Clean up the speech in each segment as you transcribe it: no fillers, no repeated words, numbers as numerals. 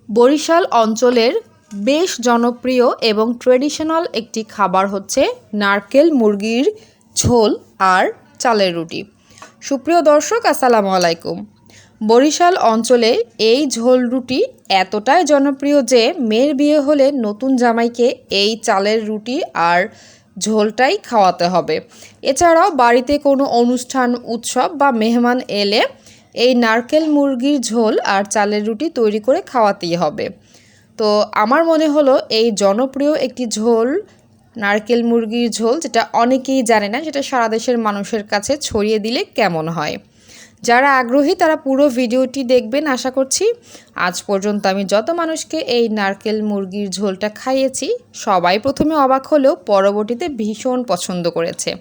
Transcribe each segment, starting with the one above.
বরিশাল অঞ্চলের বেশ জনপ্রিয় এবং ট্রেডিশনাল একটি খাবার হচ্ছে নারকেল মুরগির ঝোল আর চালের রুটি। সুপ্রিয় দর্শক, আসসালামু আলাইকুম। বরিশাল অঞ্চলে এই ঝোল রুটি এতটাই জনপ্রিয় যে মেয়ের বিয়ে হলে নতুন জামাইকে এই চালের রুটি আর ঝোলটাই খাওয়াতে হবে। এছাড়াও বাড়িতে কোনো অনুষ্ঠান, উৎসব বা মেহমান এলে এই নারকেল মুরগির ঝোল আর চালের রুটি তৈরি করে খাওয়াতেই হবে। তো আমার মনে হলো এই জনপ্রিয় একটি ঝোল, নারকেল মুরগির ঝোল, যেটা অনেকেই জানে না, সেটা সারা দেশের মানুষের কাছে ছড়িয়ে দিলে কেমন হয়। যারা আগ্রহী তারা পুরো ভিডিওটি দেখবেন আশা করছি। আজ পর্যন্ত আমি যত মানুষকে এই নারকেল মুরগির ঝোলটা খাইয়েছি সবাই প্রথমে অবাক হলেও পরবর্তীতে ভীষণ পছন্দ করেছে।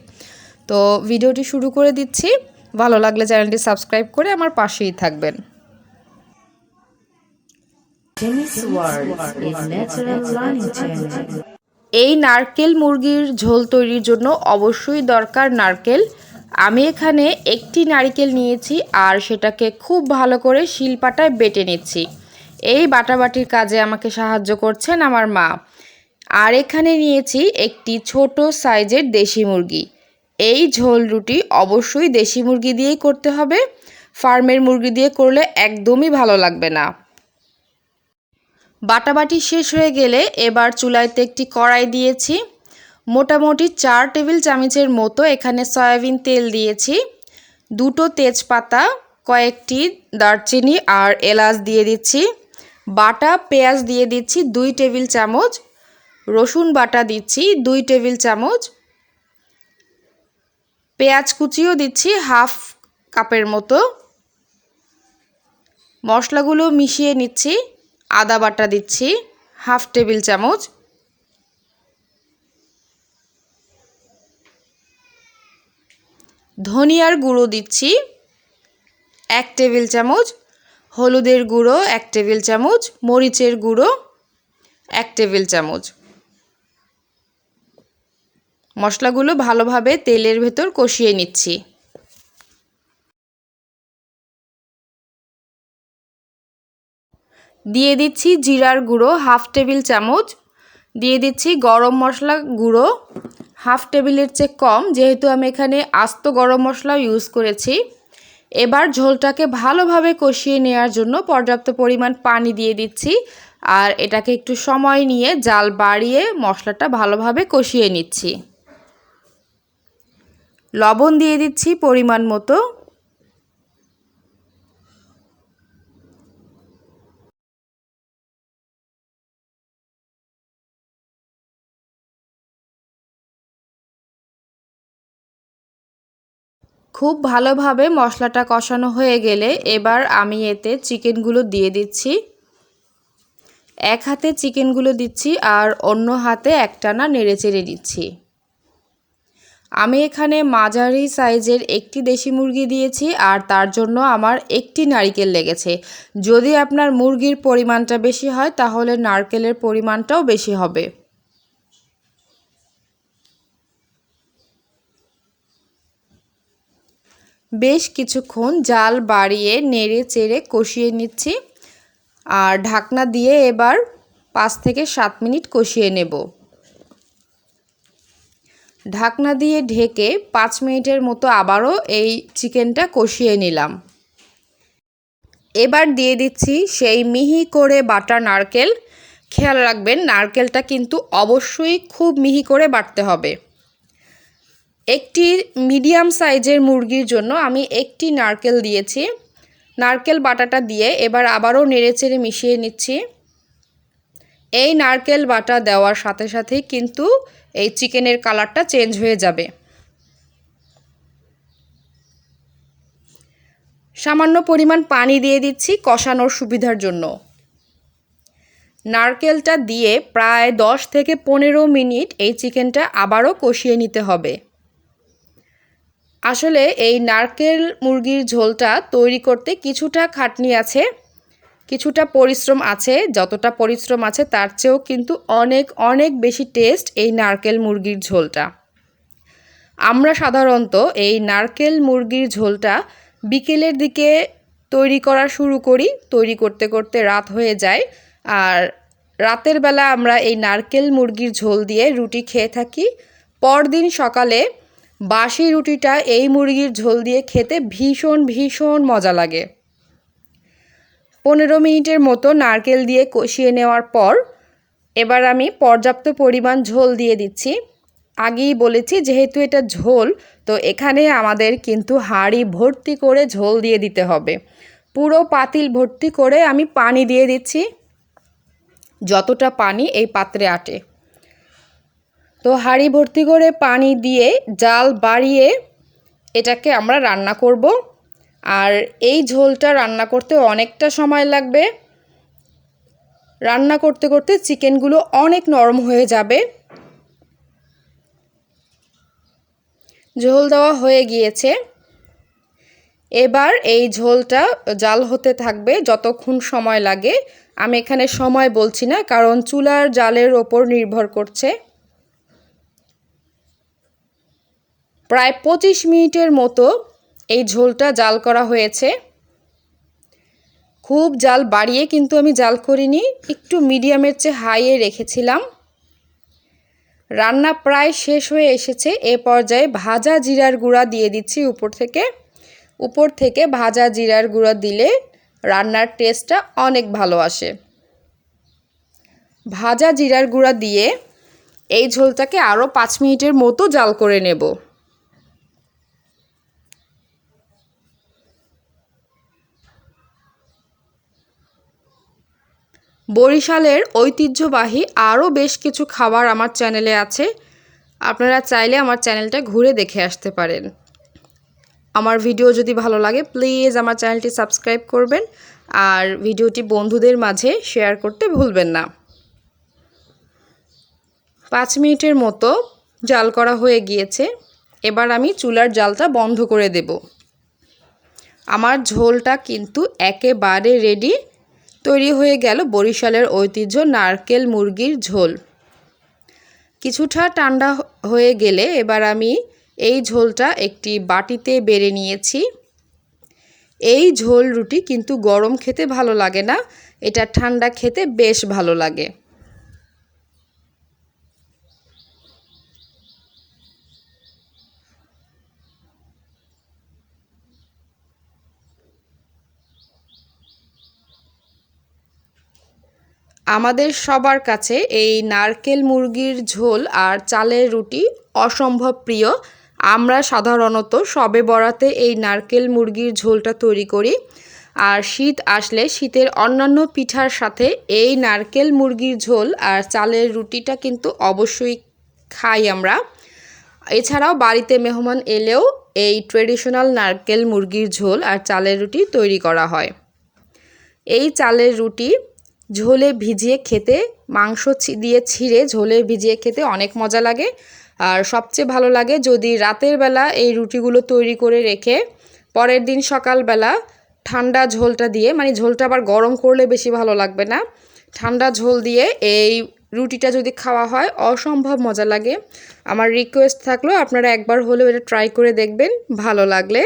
তো ভিডিওটি শুরু করে দিচ্ছি। ভালো লাগলে চ্যানেলটি সাবস্ক্রাইব করে আমার পাশেই থাকবেন। এই নারকেল মুরগির ঝোল তৈরির জন্য অবশ্যই দরকার নারকেল। আমি এখানে একটি নারকেল নিয়েছি আর সেটাকে খুব ভালো করে শিলপাটায় বেটে নিচ্ছি। এই বাটাবাটির কাজে আমাকে সাহায্য করছেন আমার মা। আর এখানে নিয়েছি একটি ছোট সাইজের দেশি মুরগি। এই ঝোল রুটি অবশ্যই দেশি মুরগি দিয়েই করতে হবে, ফার্মের মুরগি দিয়ে করলে একদমই ভালো লাগবে না। বাটাবাটি শেষ হয়ে গেলে এবার চুলাইতে একটি কড়াই দিয়েছি। মোটামুটি 4 টেবিল চামচের মতো এখানে সয়াবিন তেল দিয়েছি। 2টো তেজপাতা, কয়েকটি দারচিনি আর এলাচ দিয়ে দিচ্ছি। বাটা পেঁয়াজ দিয়ে দিচ্ছি 2 টেবিল চামচ। রসুন বাটা দিচ্ছি 2 টেবিল চামচ। পেঁয়াজ কুচিও দিচ্ছি হাফ কাপের মতো। মশলাগুলো মিশিয়ে নিচ্ছি। আদা বাটা দিচ্ছি হাফ টেবিল চামচ। ধনিয়ার গুঁড়ো দিচ্ছি 1 টেবিল চামচ। হলুদের গুঁড়ো 1 টেবিল চামচ। মরিচের গুঁড়ো 1 টেবিল চামচ। মশলাগুলো ভালোভাবে তেলের ভেতর কষিয়ে নিচ্ছি। দিয়ে দিচ্ছি জিরার গুঁড়ো হাফ টেবিল চামচ। দিয়ে দিচ্ছি গরম মশলা গুঁড়ো হাফ টেবিলের চেয়ে কম, যেহেতু আমি এখানে আস্ত গরম মশলা ইউজ করেছি। এবার ঝোলটাকে ভালোভাবে কষিয়ে নেওয়ার জন্য পর্যাপ্ত পরিমাণ পানি দিয়ে দিচ্ছি আর এটাকে একটু সময় নিয়ে জাল বাড়িয়ে মশলাটা ভালোভাবে কষিয়ে নিচ্ছি। লবণ দিয়ে দিচ্ছি পরিমাণ মতো। খুব ভালোভাবে মশলাটা কষানো হয়ে গেলে এবার আমি এতে চিকেনগুলো দিয়ে দিচ্ছি। এক হাতে চিকেনগুলো দিচ্ছি আর অন্য হাতে একটানা নেড়েচেড়ে দিচ্ছি। আমি এখানে মাঝারি সাইজের একটি দেশি মুরগি দিয়েছি আর তার জন্য আমার একটি নারকেল লেগেছে। যদি আপনার মুরগির পরিমাণটা বেশি হয় তাহলে নারকেলের পরিমাণটাও বেশি হবে। বেশ কিছুক্ষণ জাল বাড়িয়ে নেড়ে চেড়ে কষিয়ে নিচ্ছি আর ঢাকনা দিয়ে এবার 5 থেকে 7 মিনিট কষিয়ে নেব। ঢাকনা দিয়ে ঢেকে 5 মিনিটের মতো আবারও এই চিকেনটা কষিয়ে নিলাম। এবার দিয়ে দিচ্ছি সেই মিহি করে বাটা নারকেল। খেয়াল রাখবেন নারকেলটা কিন্তু অবশ্যই খুব মিহি করে বাটতে হবে। একটি মিডিয়াম সাইজের মুরগির জন্য আমি একটি নারকেল দিয়েছি। নারকেল বাটাটা দিয়ে এবার আবারও নেড়েচেড়ে মিশিয়ে নিচ্ছি। এই নারকেল বাটা দেওয়ার সাথে সাথেই কিন্তু এই চিকেনের কালারটা চেঞ্জ হয়ে যাবে। সামান্য পরিমাণ পানি দিয়ে দিচ্ছি কষানোর সুবিধার জন্য। নারকেলটা দিয়ে প্রায় 10 থেকে 15 মিনিট এই চিকেনটা আবারও কষিয়ে নিতে হবে। আসলে এই নারকেল মুরগির ঝোলটা তৈরি করতে কিছুটা খাটনি আছে, কিছুটা পরিশ্রম আছে। যতটা পরিশ্রম আছে তার চেয়েও কিন্তু অনেক অনেক বেশি টেস্ট এই নারকেল মুরগির ঝোলটা। আমরা সাধারণত এই নারকেল মুরগির ঝোলটা বিকেলের দিকে তৈরি করা শুরু করি। তৈরি করতে করতে রাত হয়ে যায় আর রাতের বেলা আমরা এই নারকেল মুরগির ঝোল দিয়ে রুটি খেয়ে থাকি। পরদিন সকালে বাসি রুটিটা এই মুরগির ঝোল দিয়ে খেতে ভীষণ ভীষণ মজা লাগে। 15 মিনিটের মতো নারকেল দিয়ে কষিয়ে নেওয়ার পর এবার আমি পর্যাপ্ত পরিমাণ ঝোল দিয়ে দিচ্ছি। আগেই বলেছি যেহেতু এটা ঝোল, তো এখানে আমাদের কিন্তু হাঁড়ি ভর্তি করে ঝোল দিয়ে দিতে হবে। পুরো পাতিল ভর্তি করে আমি পানি দিয়ে দিচ্ছি, যতটা পানি এই পাত্রে আটে। তো হাঁড়ি ভর্তি করে পানি দিয়ে জাল বাড়িয়ে এটাকে আমরা রান্না করব। আর এই ঝোলটা রান্না করতে অনেকটা সময় লাগবে। রান্না করতে করতে চিকেনগুলো অনেক নরম হয়ে যাবে। ঝোল দেওয়া হয়ে গিয়েছে। এবার এই ঝোলটা জাল হতে থাকবে যতক্ষণ সময় লাগে। আমি এখানে সময় বলছি না, কারণ চুলার জালের ওপর নির্ভর করছে। প্রায় 25 মিনিটের মতো এই ঝোলটা জাল করা হয়েছে। খুব জাল বাড়িয়ে কিন্তু আমি জাল করিনি, একটু মিডিয়ামের চেয়ে হাইয়ে রেখেছিলাম। রান্না প্রায় শেষ হয়ে এসেছে। এ পর্যায়ে ভাজা জিরার গুঁড়া দিয়ে দিচ্ছি উপর থেকে ভাজা জিরার গুঁড়া দিলে রান্নার টেস্টটা অনেক ভালো আসে। ভাজা জিরার গুঁড়া দিয়ে এই ঝোলটাকে আরও 5 মিনিটের মতো জাল করে নেব। বরিশালের ঐতিহ্যবাহী আরও বেশ কিছু খাবার আমার চ্যানেলে আছে, আপনারা চাইলে আমার চ্যানেলটা ঘুরে দেখে আসতে পারেন। আমার ভিডিও যদি ভালো লাগে প্লিজ আমার চ্যানেলটি সাবস্ক্রাইব করবেন, আর ভিডিওটি বন্ধুদের মাঝে শেয়ার করতে ভুলবেন না। 5 মিনিটের মতো জাল করা হয়ে গিয়েছে। এবার আমি চুলার জালটা বন্ধ করে দেব। আমার ঝোলটা কিন্তু একেবারে রেডি। তৈরি হয়ে গেল বরিশালের ঐতিহ্য নারকেল মুরগির ঝোল। কিছুটা ঠান্ডা হয়ে গেলে এবার আমি এই ঝোলটা একটি বাটিতে বেড়ে নিয়েছি। এই ঝোল রুটি কিন্তু গরম খেতে ভালো লাগে না, এটা ঠান্ডা খেতে বেশ ভালো লাগে। আমাদের সবার কাছে এই নারকেল মুরগির ঝোল আর চালের রুটি অসম্ভব প্রিয়। আমরা সাধারণত শবে বরাতে এই নারকেল মুরগির ঝোলটা তৈরি করি, আর শীত আসলে শীতের অন্যান্য পিঠার সাথে এই নারকেল মুরগির ঝোল আর চালের রুটিটা কিন্তু অবশ্যই খাই আমরা। এছাড়াও বাড়িতে মেহমান এলেও এই ট্রেডিশনাল নারকেল মুরগির ঝোল আর চালের রুটি তৈরি করা হয়। এই চালের রুটি ঝোলে ভিজিয়ে খেতে, মাংস দিয়ে ছিঁড়ে ঝোলে ভিজিয়ে খেতে অনেক মজা লাগে। আর সবচেয়ে ভালো লাগে যদি রাতের বেলা এই রুটিগুলো তৈরি করে রেখে পরের দিন সকালবেলা ঠান্ডা ঝোলটা দিয়ে, মানে ঝোলটা আবার গরম করলে বেশি ভালো লাগবে না, ঠান্ডা ঝোল দিয়ে এই রুটিটা যদি খাওয়া হয় অসম্ভব মজা লাগে। আমার রিকোয়েস্ট থাকলো আপনারা একবার হলেও এটা ট্রাই করে দেখবেন। ভালো লাগলে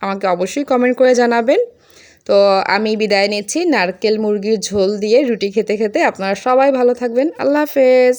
আমাকে অবশ্যই কমেন্ট করে জানাবেন। তো আমি বিদায় নিচ্ছি নারকেল মুরগির ঝোল দিয়ে রুটি খেতে খেতে। আপনারা সবাই ভালো থাকবেন। আল্লাহ হাফেজ।